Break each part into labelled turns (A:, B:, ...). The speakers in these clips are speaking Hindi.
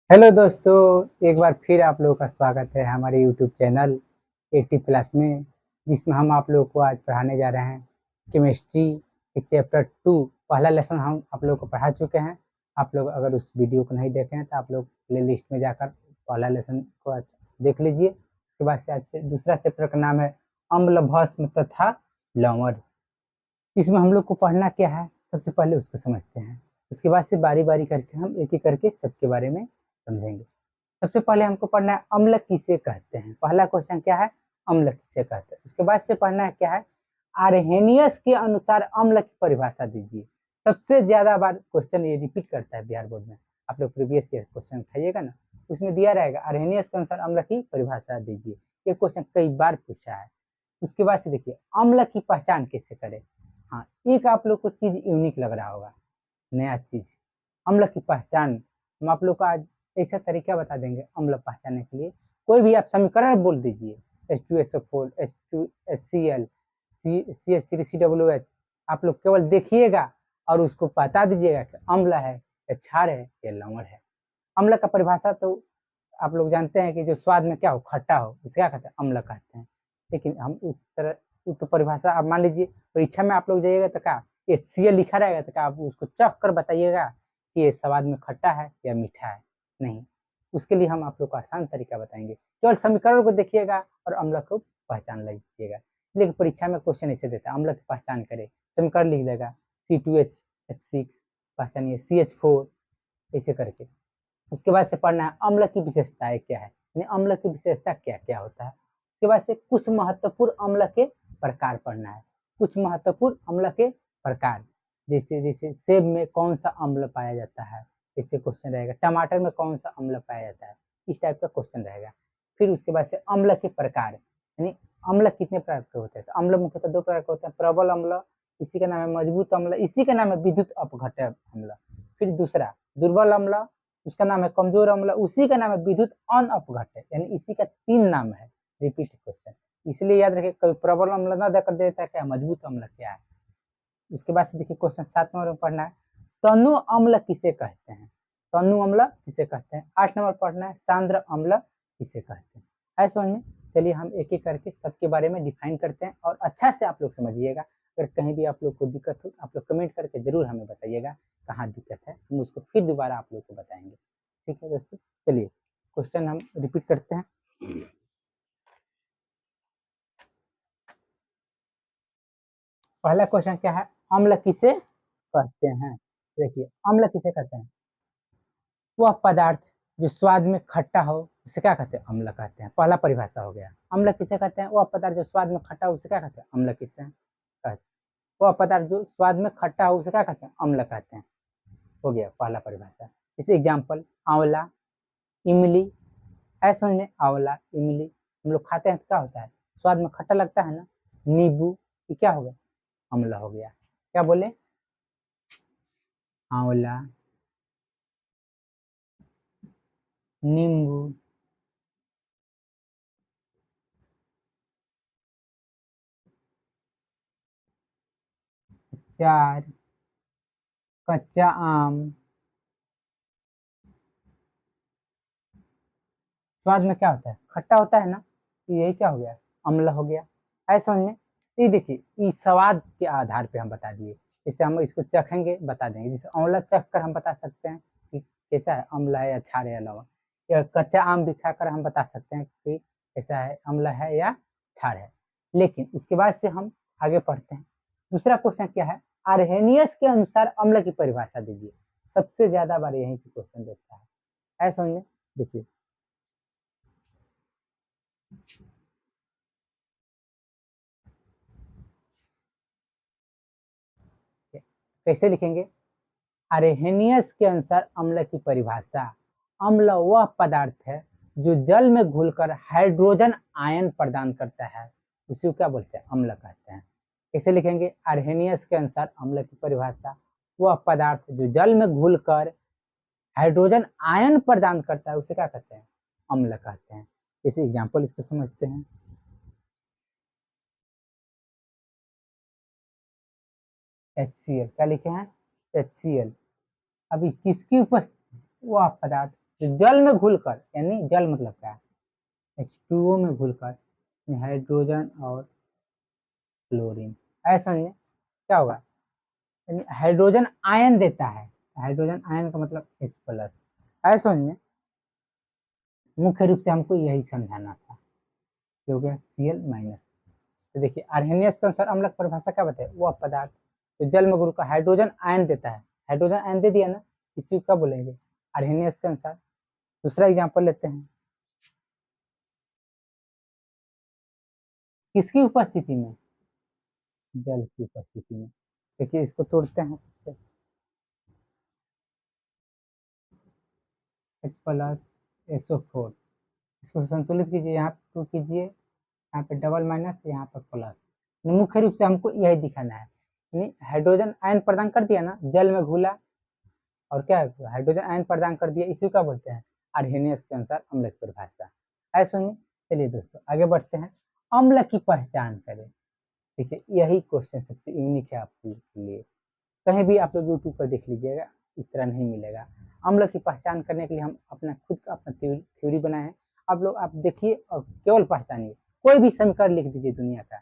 A: हेलो दोस्तों, एक बार फिर आप लोगों का स्वागत है हमारे यूट्यूब चैनल 80 प्लस में, जिसमें हम आप लोगों को आज पढ़ाने जा रहे हैं केमिस्ट्री के चैप्टर 2। पहला लेसन हम आप लोगों को पढ़ा चुके हैं। आप लोग अगर उस वीडियो को नहीं देखे हैं तो आप लोग प्ले लिस्ट में जाकर पहला लेसन को आज देख लीजिए। उसके बाद से आज दूसरा चैप्टर का नाम है अम्ल भस्म तथा लवण। इसमें हम लोग को पढ़ना क्या है, सबसे पहले उसको समझते हैं। उसके बाद से बारी बारी करके हम एक एक करके सबके बारे में समझेंगे। सबसे पहले हमको पढ़ना है अम्ल किसे कहते हैं। पहला क्वेश्चन क्या है, अम्ल किसे कहते हैं। उसके बाद से पढ़ना है क्या है, आर्हेनियस के अनुसार अम्ल की परिभाषा दीजिए। सबसे ज्यादा बार क्वेश्चन ये रिपीट करता है बिहार बोर्ड में। आप लोग प्रीवियस ईयर क्वेश्चन उठाइएगा ना, उसमें दिया रहेगा आर्हेनियस के अनुसार अम्ल की परिभाषा दीजिए। ये क्वेश्चन कई बार पूछा है। उसके बाद से देखिए अम्ल की पहचान कैसे करें। हाँ, एक आप लोग को चीज यूनिक लग रहा होगा, नया चीज, अम्ल की पहचान। हम आप लोग को आज ऐसा तरीका बता देंगे अम्ल पहचानने के लिए। कोई भी आप समीकरण बोल दीजिए, H2SO4, H2HCl, CH3COOH, आप लोग केवल देखिएगा और उसको बता दीजिएगा कि अम्ल है या क्षार है या लवण है। अम्ल का परिभाषा तो आप लोग जानते हैं कि जो स्वाद में क्या हो, खट्टा हो, उसे क्या कहते हैं, अम्ल कहते हैं। लेकिन हम उस तरह तो परिभाषा आप मान लीजिए परीक्षा में आप लोग जाइएगा तो क्या HCl लिखा रहेगा तो क्या आप उसको चख कर बताइएगा कि ये स्वाद में खट्टा है या मीठा है। नहीं, उसके लिए हम आप लोग को आसान तरीका बताएंगे। केवल समीकरण को देखिएगा और अम्ल को पहचान लीजिएगा। इसलिए परीक्षा में क्वेश्चन ऐसे देता है, अम्ल की पहचान करे, समीकरण लिख देगा C2H6 पहचानिए, CH4, ऐसे करके। उसके बाद से पढ़ना है अम्ल की विशेषताएं क्या है, यानी अम्ल की विशेषता क्या क्या होता है। उसके बाद से कुछ महत्वपूर्ण अम्ल के प्रकार पढ़ना है। कुछ महत्वपूर्ण अम्ल के प्रकार, जैसे जैसे सेब में कौन सा अम्ल पाया जाता है, इससे क्वेश्चन रहेगा। टमाटर में कौन सा अम्ल पाया जाता है, इस टाइप का क्वेश्चन रहेगा। फिर उसके बाद से अम्ल के प्रकार, यानी अम्ल कितने प्रकार के होते हैं। तो अम्ल मुख्यतः दो प्रकार के होते हैं, प्रबल अम्ल, इसी का नाम है मजबूत अम्ल, इसी का नाम है विद्युत अपघट्य अम्ल। फिर दूसरा दुर्बल अम्ल, उसका नाम है कमजोर अम्ल, उसी का नाम है विद्युत अनअपघट्य, यानी इसी का 3 नाम है। रिपीट क्वेश्चन, इसलिए याद रखिए कभी प्रबल अम्ल ना देकर देता है क्या, मजबूत अम्ल क्या है। उसके बाद से देखिए क्वेश्चन 7 नंबर में पढ़ना है तनु अम्ल किसे कहते हैं। तनु अम्ल किसे कहते हैं। 8 नंबर पढ़ना है सांद्र अम्ल किसे कहते हैं। है समझ में। चलिए हम एक एक करके सबके बारे में डिफाइन करते हैं और अच्छा से आप लोग समझिएगा। अगर कहीं भी आप लोग को दिक्कत हो आप लोग कमेंट करके जरूर हमें बताइएगा कहाँ दिक्कत है, हम उसको फिर दोबारा आप लोग को बताएंगे। ठीक है दोस्तों, चलिए क्वेश्चन हम रिपीट करते हैं। पहला क्वेश्चन क्या है, अम्ल किसे कहते हैं। देखिए अम्ल किसे कहते हैं, वह पदार्थ जो स्वाद में खट्टा हो उसे क्या कहते हैं, अम्ल कहते हैं। पहला परिभाषा हो गया। अम्ल किसे कहते हैं, वह पदार्थ जो स्वाद में खट्टा हो उसे क्या कहते हैं, अम्ल किसे कहते हैं। वह पदार्थ जो स्वाद में खट्टा हो उसे क्या कहते हैं, अम्ल कहते हैं। हो गया पहला परिभाषा। इसे एग्जाम्पल आंवला, इमली, ऐसा समझ में, आंवला इमली हम लोग खाते हैं तो क्या होता है, स्वाद में खट्टा लगता है ना। नींबू, ये क्या हो गया, अम्ल हो गया। क्या बोले, आंवला, नींबू, अचार, कच्चा आम, स्वाद में क्या होता है, खट्टा होता है ना, तो यही क्या हो गया, अम्ल हो गया। ऐसा समझ में। ये देखिए इस स्वाद के आधार पे हम बता दिए। जैसे हम इसको चखेंगे बता देंगे, जैसे आंवला चख कर हम बता सकते हैं कि कैसा है, अम्ल है या क्षार है या लवण। या कच्चा आम भी खाकर हम बता सकते हैं कि कैसा है, अम्ल है या क्षार है। लेकिन उसके बाद से हम आगे पढ़ते हैं। दूसरा क्वेश्चन क्या है, आर्हेनियस के अनुसार अम्ल की परिभाषा दीजिए। सबसे ज्यादा बार यही से क्वेश्चन देता है। ऐसा समझ में। देखिए कैसे लिखेंगे, आर्हेनियस के अनुसार अम्ल की परिभाषा, अम्ल वह पदार्थ है जो जल में घुलकर हाइड्रोजन आयन प्रदान करता है, उसी को क्या बोलते हैं, अम्ल कहते हैं। कैसे लिखेंगे, आर्हेनियस के अनुसार अम्ल की परिभाषा, वह पदार्थ जो जल में घुलकर हाइड्रोजन आयन प्रदान करता है उसे क्या कहते हैं, अम्ल कहते हैं। जैसे एग्जाम्पल इसको समझते हैं। HCl क्या लिखे हैं, HCl। अभी किसकी उपस्थिति, वह पदार्थ तो जल में घुलकर, यानी जल मतलब क्या है, H2O में घुलकर हाइड्रोजन और क्लोरीन, ऐसा समझिए क्या होगा, यानी हाइड्रोजन आयन देता है। हाइड्रोजन आयन का मतलब H+, ऐसा समझिए। मुख्य रूप से हमको यही समझाना था, हो गया Cl-। तो देखिए आर्हेनियस के अनुसार अम्ल की परिभाषा क्या बताए, वह पदार्थ तो जल में घुलकर हाइड्रोजन आयन देता है। हाइड्रोजन आयन दे दिया ना, इसी को क्या बोलेंगे, आर्हेनियस के अनुसार। दूसरा एग्जाम्पल लेते हैं, किसकी उपस्थिति में, जल की उपस्थिति में। देखिए इसको तोड़ते हैं सबसे, H+SO4, इसको संतुलित कीजिए, यहाँ पे 2 कीजिए, यहाँ पे डबल माइनस, यहाँ पर प्लस। मुख्य रूप से हमको यही दिखाना है, यानी हाइड्रोजन आयन प्रदान कर दिया ना, जल में घुला और क्या है, हाइड्रोजन आयन प्रदान कर दिया, इसी का बोलते हैं आर्हेनियस के अनुसार अम्ल की परिभाषा। ऐसा सुनिए। चलिए दोस्तों आगे बढ़ते हैं, अम्ल की पहचान करें। देखिए यही क्वेश्चन सबसे यूनिक है आपके लिए, कहीं भी आप लोग यूट्यूब पर देख लीजिएगा, इस तरह नहीं मिलेगा। अम्ल की पहचान करने के लिए हम अपना खुद का अपना थ्योरी बनाए हैं, आप लोग आप देखिए और केवल पहचानिए, कोई भी समीकरण लिख दीजिए दुनिया का,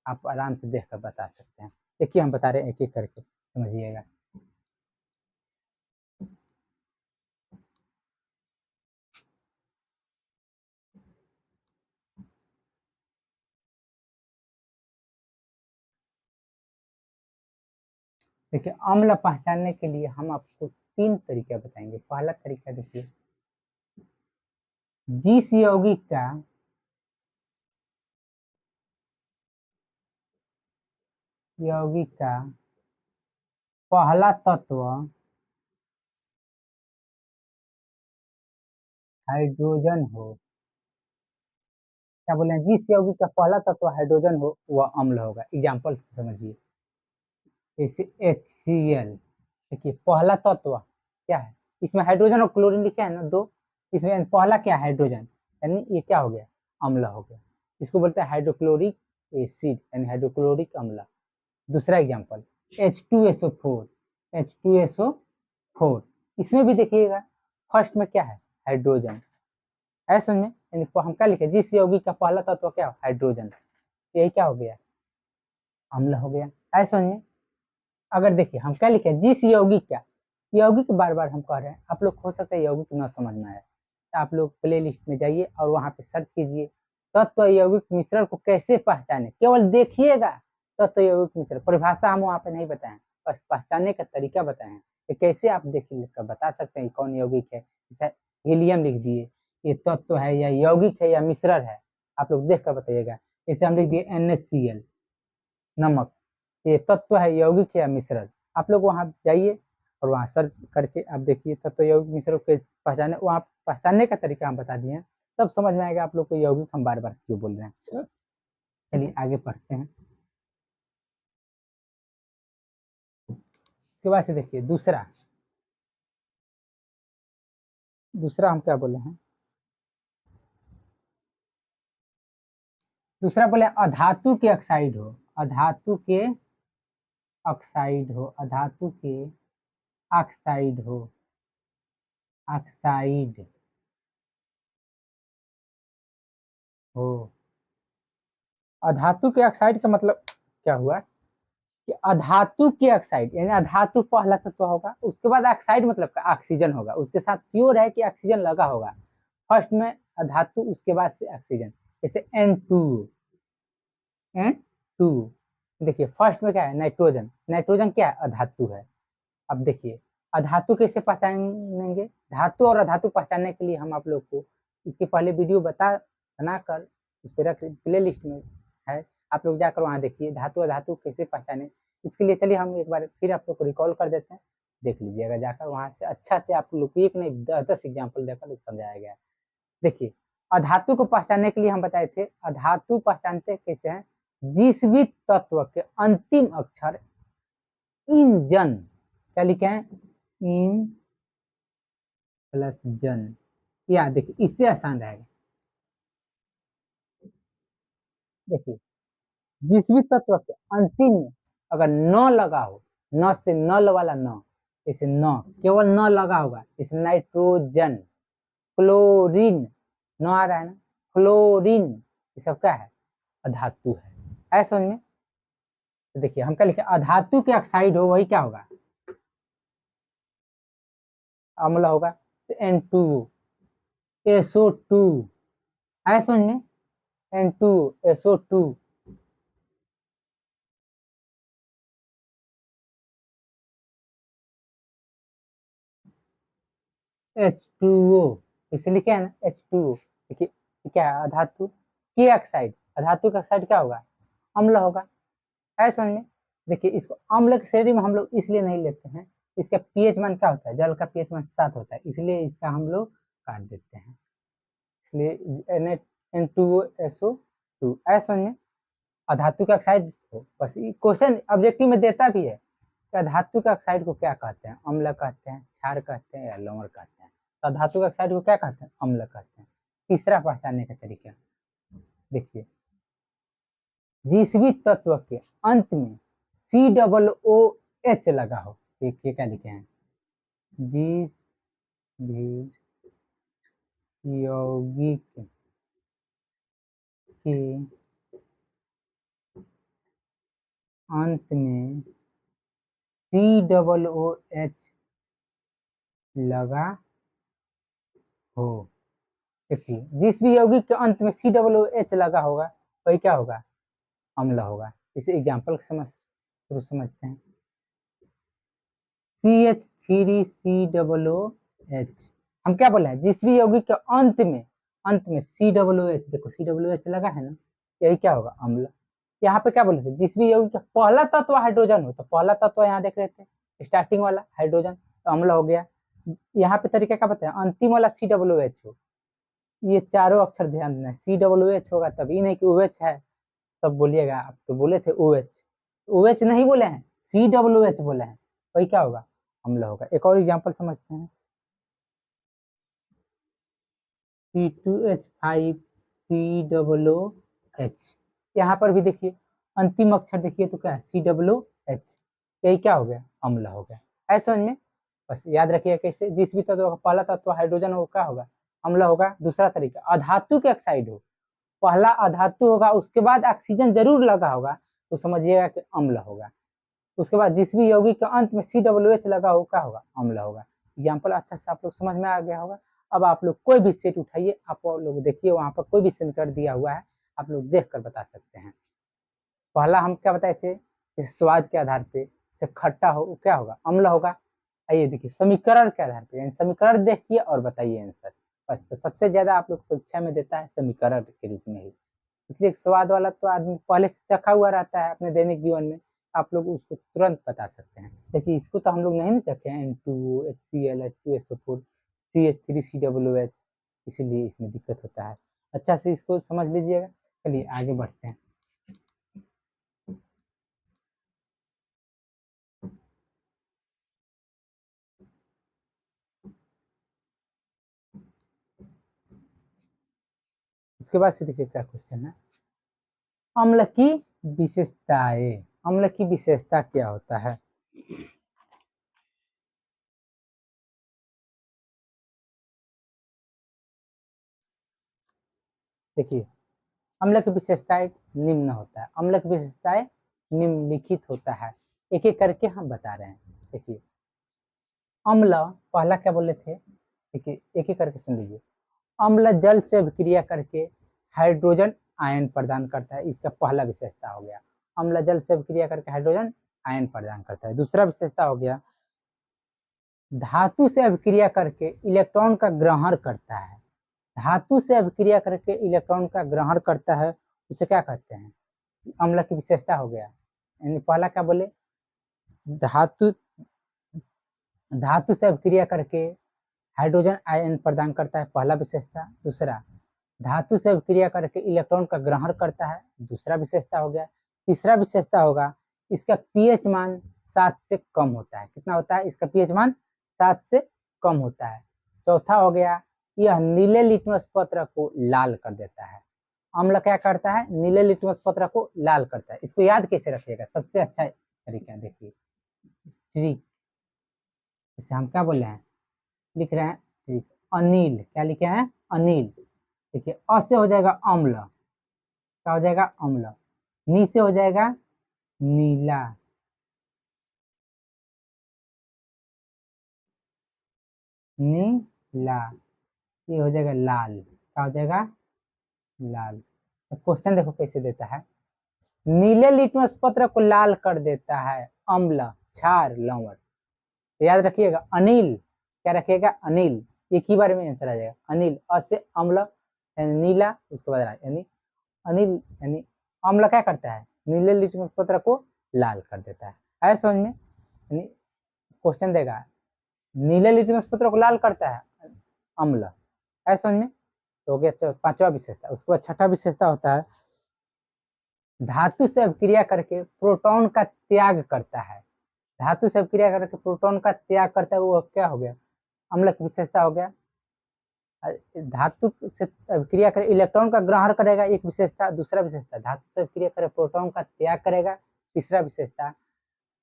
A: आप आराम से देख कर बता सकते हैं। देखिए हम बता रहे हैं एक एक करके, समझिएगा। देखिए अम्ल पहचानने के लिए हम आपको 3 तरीके बताएंगे। पहला तरीका देखिए, जिस यौगिक का पहला तत्व हाइड्रोजन हो, क्या बोले, जिस यौगिक का पहला तत्व हाइड्रोजन हो वह अम्ल होगा। एग्जाम्पल से समझिए, जैसे HCl, देखिए पहला तत्व क्या है, इसमें हाइड्रोजन और क्लोरीन लिखे हैं ना दो, इसमें पहला क्या है, हाइड्रोजन, यानी ये क्या हो गया, अम्ल हो गया। इसको बोलते हैं हाइड्रोक्लोरिक एसिड, यानी हाइड्रोक्लोरिक अम्ल। दूसरा एग्जाम्पल H2SO4, H2SO4, इसमें भी देखिएगा फर्स्ट में क्या है, हाइड्रोजन, ऐसा में यानी हम क्या लिखे, जिस यौगिक का पहला तत्व क्या हो, हाइड्रोजन, यही क्या हो गया, अम्ल हो गया। ऐसा में अगर देखिए हम क्या लिखे, जिस यौगिक का, यौगिक बार बार हम कह रहे हैं, आप लोग हो सकता है यौगिक न समझ में आए, तो आप लोग प्ले लिस्ट में जाइए और वहाँ पे सर्च कीजिए तत्व यौगिक मिश्रण को कैसे पहचाने, केवल देखिएगा तत्व यौगिक मिश्रण, परिभाषा हम वहाँ पे नहीं बताएं, बस पहचानने का तरीका बताएं कि कैसे आप देख कर बता सकते हैं कौन यौगिक है। जैसे हीलियम लिख दिए, ये तत्व है या यौगिक है या मिश्रण है, आप लोग देख कर बताइएगा। जैसे हम लिख दिए NaCl, नमक, ये तत्व है यौगिक या मिश्रण, आप लोग वहां जाइए और वहां सर्च करके आप देखिए तत्व यौगिक मिश्रण को पहचाने, वहां पहचानने का तरीका हम बता दिए हैं, तब समझ में आएगा आप लोग को यौगिक हम बार बार क्यों बोल रहे हैं। चलिए आगे पढ़ते हैं। इसके बाद से देखिए दूसरा, हम क्या बोले हैं, दूसरा बोले अधातु के ऑक्साइड हो, अधातु के ऑक्साइड हो, अधातु के ऑक्साइड हो, ऑक्साइड हो। अधातु के ऑक्साइड का मतलब क्या हुआ कि अधातु के ऑक्साइड, यानी अधातु पहला तत्व होगा, उसके बाद ऑक्साइड मतलब का ऑक्सीजन होगा, उसके साथ श्योर है कि ऑक्सीजन लगा होगा, फर्स्ट में अधातु उसके बाद से ऑक्सीजन। जैसे N2, देखिए फर्स्ट में क्या है, नाइट्रोजन, नाइट्रोजन क्या है, अधातु है। अब देखिए अधातु कैसे पहचानेंगे, धातु और अधातु पहचानने के लिए हम आप लोग को इसके पहले वीडियो बनाकर उस पर रख प्ले लिस्ट में है, आप लोग जाकर वहाँ देखिए धातु अधातु कैसे पहचाने। इसके लिए चलिए हम एक बार फिर आप लोग को रिकॉल कर देते हैं, देख लीजिएगा जाकर वहाँ से, अच्छा से आप लोग को एक नहीं 10 एग्जाम्पल देकर समझाया गया। देखिए अधातु को पहचानने के लिए हम बताए थे, अधातु पहचानते कैसे हैं, जिस भी तत्व के अंतिम अक्षर इन जन, क्या लिखे हैं, इन प्लस जन, या देखिए इससे आसान रहेगा। देखिए जिस भी तत्व के अंतिम में अगर न लगा हो, न से नल वाला न, जैसे न केवल न लगा होगा, जैसे नाइट्रोजन, क्लोरीन, नो आ रहा है ना, क्लोरीन, ये सब क्या है, अधातु है समझ में। तो देखिए हम क्या लिखे, अधातु के ऑक्साइड हो वही क्या होगा, अम्ल होगा, N2O, SO2, है समझ में, N2O, SO2, H2O, इसलिए क्या है ना H2O। देखिए क्या है, अधातु के ऑक्साइड, अधातु का ऑक्साइड क्या होगा, अम्ल होगा, है समझ में। देखिए इसको अम्ल की श्रेणी में हम लोग इसलिए नहीं लेते हैं, इसका पीएच मान क्या होता है, जल का पीएच मान 7 होता है, इसलिए इसका हम लोग काट देते हैं, इसलिए N2SO2, है समझ में। अधातु का ऑक्साइड हो, बस क्वेश्चन ऑब्जेक्टिव में देता भी है कि धातु के ऑक्साइड को क्या कहते हैं, अम्ल कहते हैं, क्षार कहते हैं या लवण कहते हैं। तो धातु के ऑक्साइड को क्या कहते हैं, अम्ल कहते हैं। तीसरा पहचानने का तरीका देखिए, जिस भी तत्व के अंत में COOH लगा हो, देखिए क्या लिखे हैं, जिस भी यौगिक के अंत में COOH लगा हो, देखिए जिस भी यौगिक के अंत में COOH लगा होगा वही क्या होगा, अम्ल होगा। इसे एग्जाम्पल समझते हैं, CH3COOH, हम क्या बोले हैं, जिस भी यौगिक के अंत में COOH, देखो COOH लगा है ना, यही क्या होगा, अम्ल। यहाँ पे क्या बोले थे, जिस भी यौगिक का पहला तत्व हाइड्रोजन हो, तो पहला तत्व यहाँ देख रहे थे स्टार्टिंग वाला हाइड्रोजन, तो अम्ल हो गया। यहाँ पे तरीका क्या बताया, अंतिम वाला COOH हो, ये चारों अक्षर ध्यान देना, COOH होगा तभी नहीं कि OH है तब बोलिएगा, आप तो बोले थे OH नहीं बोले हैं, COOH बोले हैं, वही क्या होगा, अम्ल होगा। एक और एग्जांपल समझते हैं, C2H5COOH, यहाँ पर भी देखिए अंतिम अक्षर देखिए तो क्या है, COOH, यही क्या हो गया, अम्ल हो गया, है समझ में। बस याद रखिए कैसे, जिस भी तत्व का पहला तत्व हाइड्रोजन हो क्या होगा, अम्ल होगा। दूसरा तरीका, अधातु के ऑक्साइड हो, पहला अधातु होगा उसके बाद ऑक्सीजन जरूर लगा होगा तो समझिएगा कि अम्ल होगा। उसके बाद जिस भी यौगिक के अंत में COOH लगा हो क्या होगा, अम्ल होगा। एग्जाम्पल अच्छा से आप लोग समझ में आ गया होगा। अब आप लोग कोई भी सेट उठाइए, आप लोग देखिए वहां पर कोई भी समीकरण दिया हुआ है, आप लोग देख कर बता सकते हैं। पहला हम क्या बताए थे, इस स्वाद के आधार पे से खट्टा हो क्या होगा, अम्ल होगा। आइए देखिए समीकरण के आधार पे, यानी समीकरण देखिए और बताइए आंसर। बस तो सबसे ज्यादा आप लोग परीक्षा में देता है समीकरण के रूप में ही, इसलिए स्वाद वाला तो आदमी पहले से चखा हुआ रहता है अपने दैनिक जीवन में, आप लोग उसको तुरंत बता सकते हैं। देखिए इसको तो हम लोग नहीं ना चखे हैं, N2O, HCl, H2SO4, CH3COOH, इसीलिए इसमें दिक्कत होता है। अच्छा से इसको समझ लीजिएगा। चलिए आगे बढ़ते हैं। इसके बाद से देखिए क्या क्वेश्चन है, अम्ल की विशेषताएं, अम्ल की विशेषता क्या होता है। देखिए अम्ल की विशेषताएं निम्न होता है, अम्ल की विशेषताएं निम्नलिखित होता है, एक एक करके हम बता रहे हैं। देखिए अम्ल पहला क्या बोले थे, देखिए एक एक करके सुन लीजिए। अम्ल जल से अभिक्रिया करके हाइड्रोजन आयन प्रदान करता है, इसका पहला विशेषता हो गया, अम्ल जल से अभिक्रिया करके हाइड्रोजन आयन प्रदान करता है। दूसरा विशेषता हो गया, धातु से अभिक्रिया करके इलेक्ट्रॉन का ग्रहण करता है, धातु से अभिक्रिया करके इलेक्ट्रॉन का ग्रहण करता है, उसे क्या कहते हैं, अम्ल की विशेषता हो गया। यानी पहला क्या बोले, धातु धातु से अभिक्रिया करके हाइड्रोजन आयन प्रदान करता है, पहला विशेषता। दूसरा, धातु से अभिक्रिया करके इलेक्ट्रॉन का ग्रहण करता है, दूसरा विशेषता हो गया। तीसरा विशेषता होगा, इसका पीएच मान 7 से कम होता है, कितना होता है, इसका पीएच मान 7 से कम होता है। चौथा हो गया, यह नीले लिटमस पत्र को लाल कर देता है। अम्ल क्या करता है, नीले लिटमस पत्र को लाल करता है। इसको याद कैसे रखिएगा, सबसे अच्छा तरीका देखिए, ट्रिक, इसे हम क्या बोल रहे हैं, लिख रहे हैं ट्रिक, अनिल, क्या लिखे हैं? अनिल। देखिए अ से हो जाएगा अम्ल, क्या हो जाएगा? अम्ल। नी से हो जाएगा नीला, नीला। ये हो जाएगा लाल, क्या हो जाएगा? लाल। तो क्वेश्चन देखो कैसे देता है, नीले लिटमस पत्र को लाल कर देता है अम्ल, क्षार, लवण। तो याद रखिएगा अनिल, क्या रखिएगा? अनिल। एक ही बार में आंसर आ जाएगा। अनिल, अ से अम्ल यानी नीला, उसके बाद यानी अनिल यानी अम्ल क्या करता है? नीले लिटमस पत्र को लाल कर देता है। आया समझ में? यानी क्वेश्चन देगा नीले लिटमस पत्र को लाल करता है अम्ल। आया समझ में? तो हो गया तो पांचवा विशेषता। उसके बाद छठा विशेषता होता है धातु से अभिक्रिया करके प्रोटॉन का त्याग करता है। धातु से अभिक्रिया करके प्रोटॉन का त्याग करता है, वो क्या हो गया? अम्ल की विशेषता हो गया। धातु से अभिक्रिया कर इलेक्ट्रॉन का ग्रहण करेगा, एक विशेषता। दूसरा विशेषता धातु से अभिक्रिया करे प्रोटॉन का त्याग करेगा, तीसरा विशेषता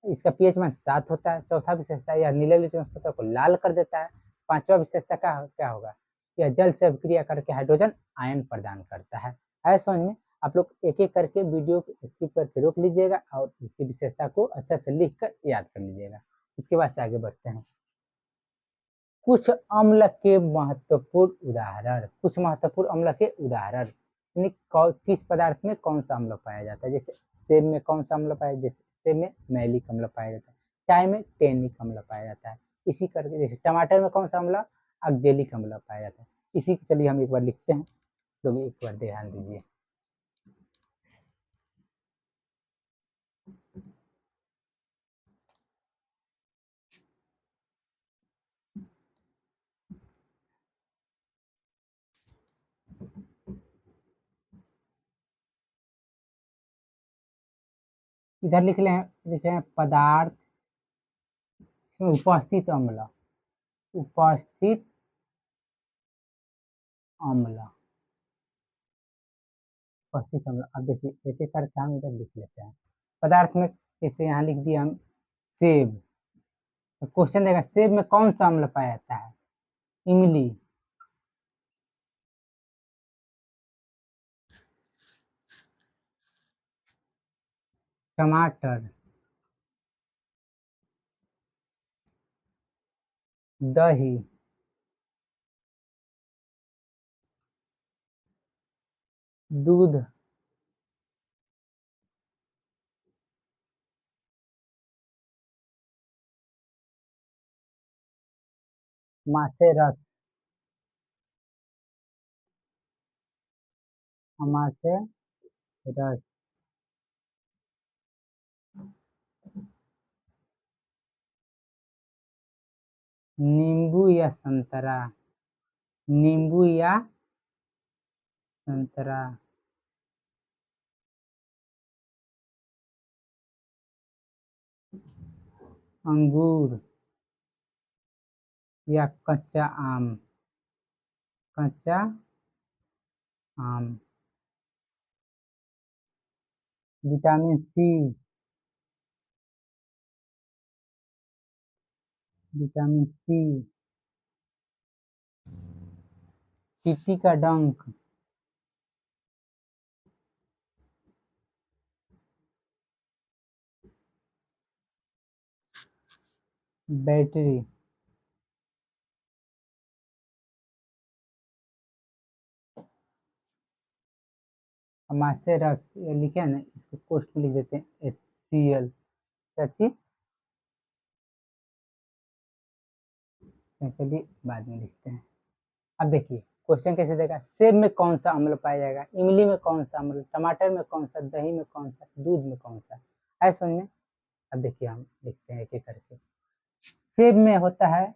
A: इसका पीएच मान 7 होता है। चौथा विशेषता यह नीले लिटमस पत्र को लाल कर देता है। पांचवा विशेषता क्या होगा? यह जल से अभिक्रिया करके हाइड्रोजन आयन प्रदान करता है। समझ में? आप लोग एक एक करके वीडियो स्किप करके रोक लीजिएगा और इसकी विशेषता को अच्छा से लिख कर याद कर लीजिएगा। उसके बाद से आगे बढ़ते हैं। कुछ अम्ल के महत्वपूर्ण उदाहरण, कुछ महत्वपूर्ण अम्ल के उदाहरण, किस पदार्थ में कौन सा अम्ल पाया जाता है? जैसे सेब में कौन सा अम्ल पाया, जैसे सेब में मैलिक अम्ल पाया जाता है, चाय में टैनिक अम्ल पाया जाता है। इसी करके जैसे टमाटर में कौन सा अम्ल? ऑक्जेलिक अम्ल पाया जाता है। इसी को चलिए हम एक बार लिखते हैं, लोग एक बार ध्यान दीजिए। इधर लिखे हैं पदार्थ इसमें उपस्थित अम्ल, उपस्थित अम्ल, उपस्थित अम्ल। अब देखिए एक एक करके हम इधर लिख लेते हैं। पदार्थ में जैसे यहाँ लिख दिया हम सेब, तो क्वेश्चन देगा सेब में कौन सा अम्ल पाया जाता है? इमली। टमाटर, दही, दूध, मासे रस, अमासे रस, नींबू या संतरा, नींबू या संतरा, अंगूर या कच्चा आम, कच्चा आम, विटामिन सी, विटामिन सी, चींटी का डंक, बैटरी, अमासे रस, ये लिखे है ना, इसको पोस्ट में लिख देते हैं HCl। चाची चलिए बाद में लिखते हैं। अब देखिए क्वेश्चन कैसे देगा, सेब में कौन सा अम्ल पाया जाएगा, इमली में कौन सा अम्ल, टमाटर में कौन सा, दही में कौन सा, दूध में कौन सा। ऐसा समझ में? अब देखिए हम लिखते हैं एक एक करके। सेब में होता है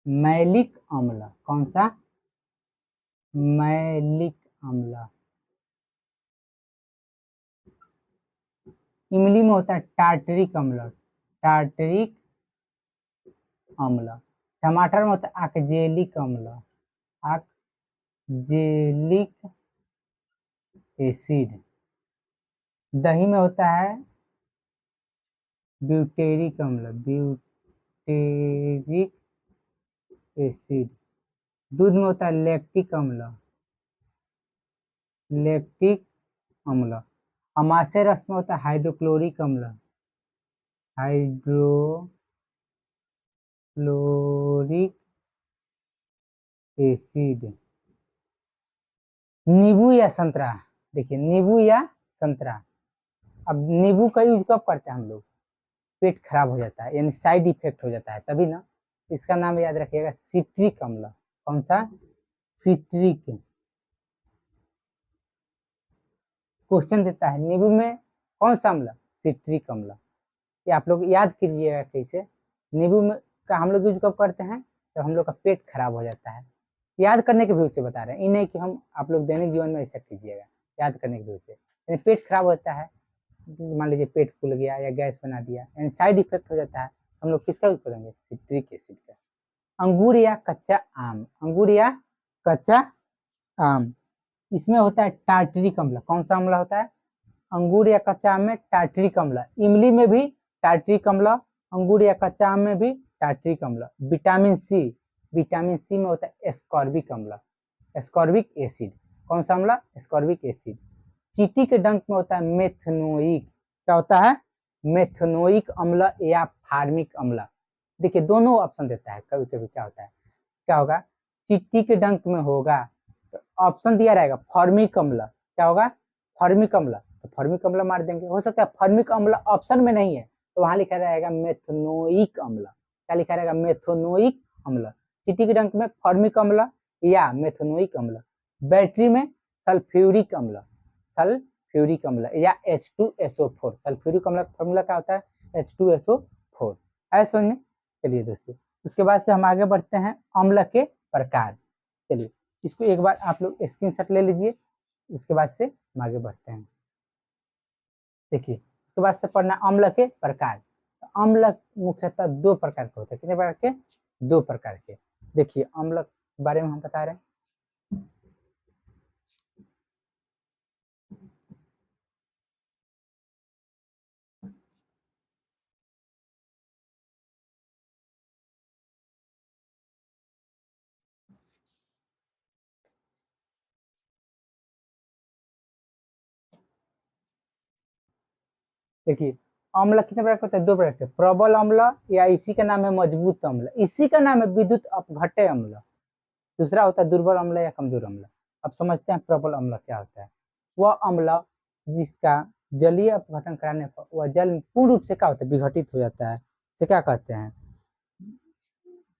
A: मैलिक अम्ल, कौन सा? मैलिक अम्ल। इमली में होता है टार्टरिक अम्ल, टार्टरिक अम्ल। टमाटर में होता है आक्जेलिक अम्ल, आक्जेलिक एसिड। दही में होता है ब्यूटेरिक अम्ल, ब्यूटेरिक एसिड। दूध में होता है लैक्टिक अम्ल, लैक्टिक अम्ल। अमाशय रस में होता है हाइड्रोक्लोरिक अम्ल, हाइड्रोक्लोरिक एसिड। नींबू या संतरा, देखिए नींबू या संतरा। अब नींबू का यूज कब करते हैं हम लोग, पेट खराब हो जाता है यानी साइड इफेक्ट हो जाता है तभी ना। इसका नाम याद रखिएगा सिट्रिक अम्ल। कौन सा, सिट्रिक। क्वेश्चन देता है नींबू में कौन सा अम्ल, सिट्रिक अम्ल। ये आप लोग याद कीजिएगा कैसे। नींबू में का हम लोग यूज कब करते हैं, जब हम लोग का पेट खराब हो जाता है। याद करने के व्यू से बता रहे हैं, ये नहीं कि हम आप लोग दैनिक जीवन में ऐसा कीजिएगा, याद करने के व्यू से। यानी पेट खराब होता है, मान लीजिए पेट फूल गया या गैस बना दिया, यानी साइड इफेक्ट हो जाता है, हम लोग किसका यूज करेंगे, सिट्रिक एसिड का। अंगूर या कच्चा आम, अंगूर या कच्चा आम, इसमें होता है टार्टरिक अम्ल। कौन सा अम्ल होता है, अंगूर या कच्चा आम में टार्टरिक अम्ल। इमली में भी टार्टरिक अम्ल, अंगूर या कच्चा आम में भी टार्टरिक अम्ल। विटामिन सी, विटामिन सी में होता है एस्कॉर्बिक अम्ल, एस्कॉर्बिक एसिड। कौन सा अम्ल, एस्कॉर्बिक एसिड। चींटी के डंक में होता है मेथनोइक, क्या होता है, मेथनोइक अम्ल या फार्मिक अम्ल। देखिए दोनों ऑप्शन देता है, कभी कभी क्या होता है, क्या होगा, चींटी के डंक में होगा तो ऑप्शन दिया रहेगा फॉर्मिक अम्ल, क्या होगा, फॉर्मिक अम्ल, तो फॉर्मिक अम्ल मार देंगे। हो सकता है फॉर्मिक अम्ल ऑप्शन में नहीं है तो वहां लिखा रहेगा मेथनोइक अम्ल, क्या लिखा रहेगा, मेथनोइक अम्ल। चींटी के डंक में फॉर्मिक अम्ल या मेथनोइक अम्ल। बैटरी में सल्फ्यूरिक अम्ल, सल्फ्यूरिक अम्ल या H2SO4। सल्फ्यूरिक अम्ल का फॉर्मूला क्या होता है, H2SO4। ऐसा समझ में। चलिए दोस्तों, उसके बाद से हम आगे बढ़ते हैं अम्ल के प्रकार। चलिए इसको एक बार आप लोग स्क्रीनशॉट ले लीजिए, उसके बाद से हम आगे बढ़ते हैं। देखिए उसके बाद से पढ़ना अम्ल के प्रकार। तो अम्ल मुख्यतः दो प्रकार के होते हैं, कितने प्रकार के, दो प्रकार के। देखिए अम्ल के बारे में हम बता रहे हैं। देखिए अम्ल कितने प्रकार के होते हैं, दो प्रकार के, प्रबल अम्ल या इसी का नाम है मजबूत अम्ल, इसी का नाम है विद्युत अपघट्य अम्ल। दूसरा होता है दुर्बल अम्ल या कमजोर अम्ल। अब समझते हैं प्रबल अम्ल क्या होता है। वह अम्ल जिसका जलीय अपघटन कराने पर वह जल में पूर्ण रूप से क्या होता है, विघटित हो जाता है, इसे क्या कहते हैं,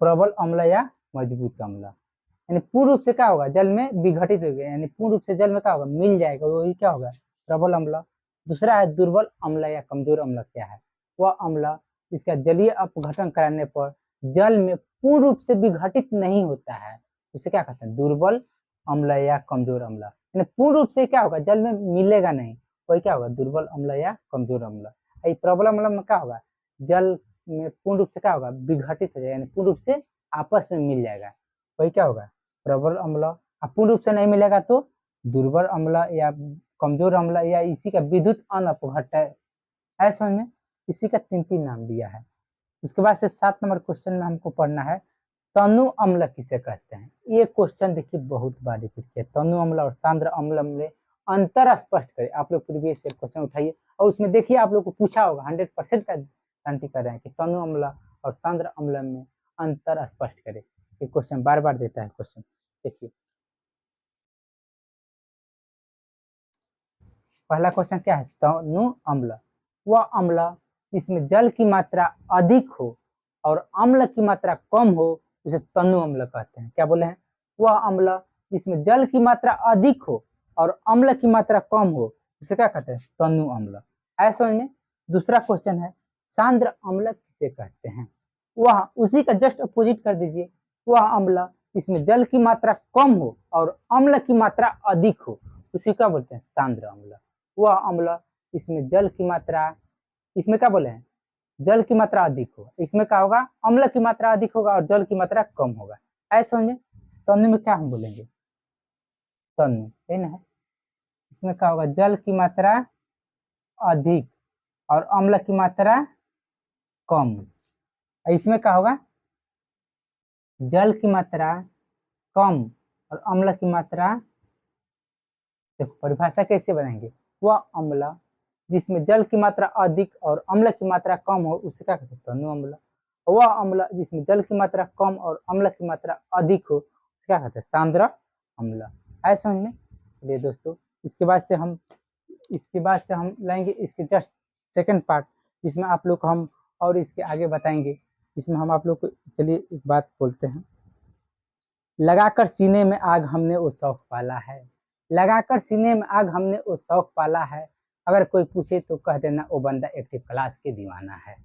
A: प्रबल अम्ल या मजबूत अम्ल। यानी पूर्ण रूप से क्या होगा, जल में विघटित हो गया, यानी पूर्ण रूप से जल में क्या होगा, मिल जाएगा, वही क्या होगा, प्रबल अम्ल। दूसरा है दुर्बल अम्ल या कमजोर अम्ल। क्या है, वह अम्ल जिसका जलीय अपघटन कराने पर जल में पूर्ण रूप से विघटित नहीं होता है, उसे क्या कहते हैं, दुर्बल अम्ल या कमजोर अम्ल। यानी पूर्ण रूप से क्या होगा, जल में मिलेगा नहीं, वही क्या होगा, दुर्बल अम्ल या कमजोर अम्ल। प्रबल अम्ल में क्या होगा, जल में पूर्ण रूप से क्या होगा, विघटित हो जाएगा, यानी पूर्ण रूप से आपस में मिल जाएगा, वही क्या होगा, प्रबल अम्ल। पूर्ण रूप से नहीं मिलेगा तो दुर्बल अम्ल या कमजोर अम्ल या इसी का विद्युत अनअपघट्य है। समझ में, इसी का तीन तीन नाम दिया है। उसके बाद से 7 नंबर क्वेश्चन में हमको पढ़ना है तनु अम्ल किसे कहते हैं। ये क्वेश्चन देखिए बहुत बार रिपीट किया, तनु अम्ल और सांद्र अम्ल में अंतर स्पष्ट करें। आप लोग प्रीवियस क्वेश्चन उठाइए और उसमें देखिए आप लोग को पूछा होगा, 100% का गारंटी कर रहे हैं कि तनु अम्ल और सांद्र अम्ल में अंतर स्पष्ट करें। ये क्वेश्चन बार बार देता है क्वेश्चन। देखिए पहला क्वेश्चन क्या है, तनु अम्ल वह अम्ल जिसमें जल की मात्रा अधिक हो और अम्ल की मात्रा कम हो उसे तनु अम्ल कहते हैं। क्या बोले हैं, वह अम्ल जिसमें जल की मात्रा अधिक हो और अम्ल की मात्रा कम हो उसे क्या कहते हैं, तनु अम्ल। ऐसा समझ में। दूसरा क्वेश्चन है सांद्र अम्ल किसे कहते हैं, वह उसी का जस्ट अपोजिट कर दीजिए, वह अम्ल जिसमें जल की मात्रा कम हो और अम्ल की मात्रा अधिक हो उसी का बोलते हैं सांद्र अम्ल। वह अम्ल इसमें जल की मात्रा, इसमें क्या बोले हैं, जल की मात्रा अधिक हो, इसमें क्या होगा, अम्ल की मात्रा अधिक होगा और जल की मात्रा कम होगा। ऐसे समझे। तनु में क्या हम बोलेंगे, तनु है ना, इसमें क्या होगा, जल की मात्रा अधिक और अम्ल की मात्रा कम। इसमें क्या होगा, जल की मात्रा कम और अम्ल की मात्रा, देखो परिभाषा कैसे बनाएंगे, वह अम्ल जिसमें जल की मात्रा अधिक और अम्ल की मात्रा कम हो उसे क्या कहते हैं, तनु अम्ल। वह अम्ल जिसमें जल की मात्रा कम और अम्ल की मात्रा अधिक हो उसे क्या कहते हैं, सांद्र अम्ल। आए समझ में। चलिए दोस्तों, इसके बाद से हम लाएंगे इसके जस्ट सेकंड पार्ट, जिसमें आप लोग को हम और इसके आगे बताएंगे, जिसमें हम आप लोग को, चलिए एक बात बोलते हैं, लगाकर सीने में आग हमने वो शौक पाला है। लगाकर सीने में आग हमने वो शौक पाला है, अगर कोई पूछे तो कह देना वो बंदा एक्टिव क्लास के दीवाना है।